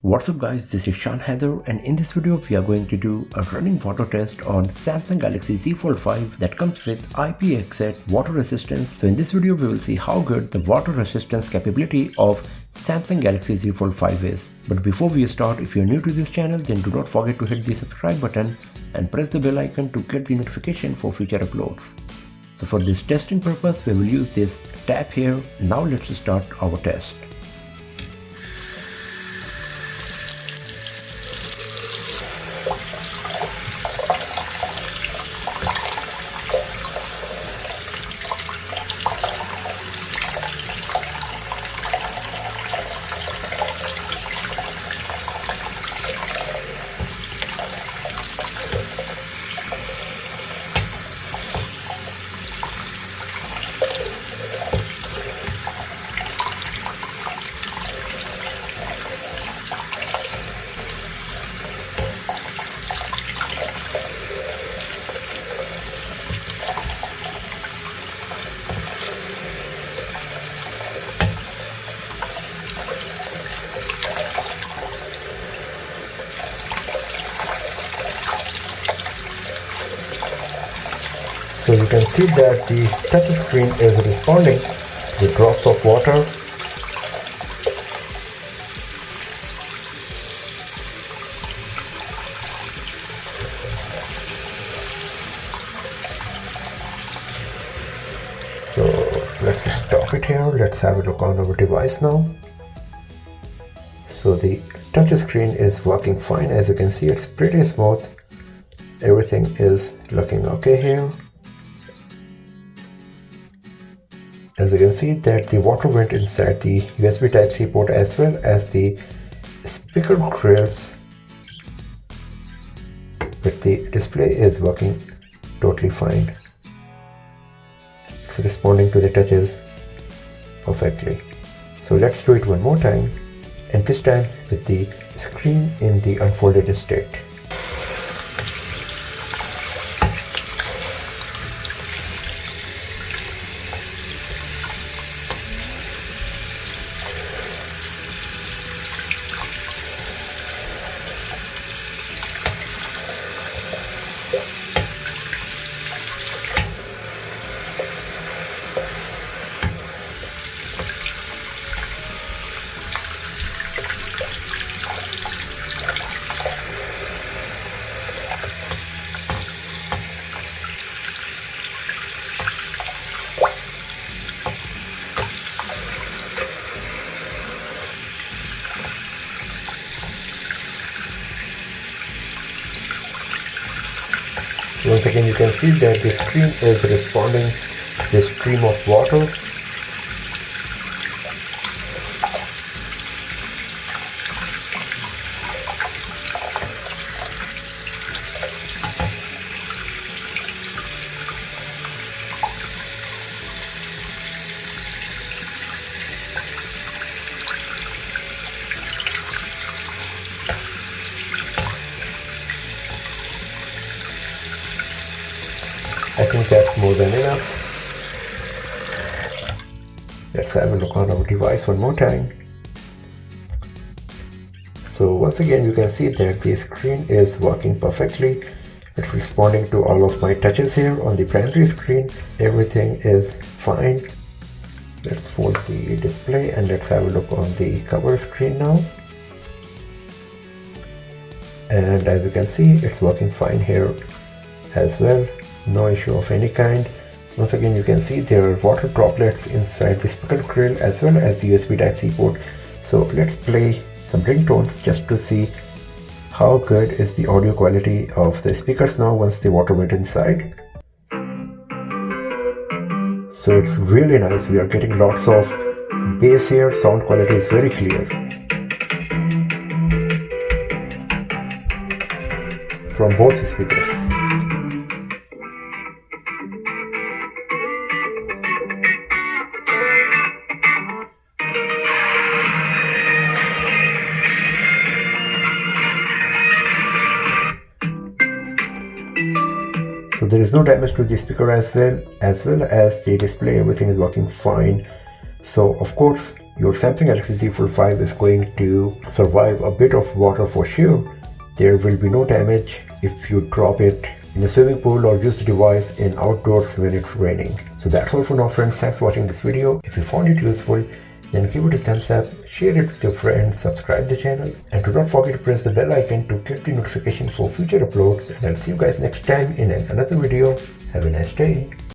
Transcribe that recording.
What's up guys, this is Shan Heather, and in this video we are going to do a running water test on Samsung Galaxy Z Fold 5 that comes with IPX8 water resistance. So in this video we will see how good the water resistance capability of Samsung Galaxy Z Fold 5 is. But before we start, if you're new to this channel, then do not forget to hit the subscribe button and press the bell icon to get the notification for future uploads. So for this testing purpose we will use this tab here. Now let's start our test. So you can see that the touch screen is responding to the drops of water. So let's stop it here. Let's have a look on our device now. So the touch screen is working fine. As you can see, it's pretty smooth. Everything is looking okay here. As you can see that the water went inside the USB Type-C port as well as the speaker grills, but the display is working totally fine. It's responding to the touches perfectly. So let's do it one more time, and this time with the screen in the unfolded state. Once again, you can see that the screen is responding to the stream of water. I think that's more than enough. Let's have a look on our device one more time. So once again, you can see that the screen is working perfectly. It's responding to all of my touches here on the primary screen. Everything is fine. Let's fold the display and let's have a look on the cover screen now. And as you can see, it's working fine here as well. No issue of any kind. Once again, you can see there are water droplets inside the speaker grill as well as the USB Type-C port. So let's play some ringtones just to see how good is the audio quality of the speakers now once the water went inside. So it's really nice. We are getting lots of bass here. Sound quality is very clear from both speakers. So there is no damage to the speaker as well as the display. Everything is working fine. So of course your Samsung Galaxy Z Fold 5 is going to survive a bit of water for sure. There will be no damage if you drop it in a swimming pool or use the device in outdoors when it's raining. So that's all for now, friends. Thanks for watching this video. If you found it useful, then give it a thumbs up, share it with your friends, subscribe the channel, and do not forget to press the bell icon to get the notification for future uploads. And I'll see you guys next time in another video. Have a nice day.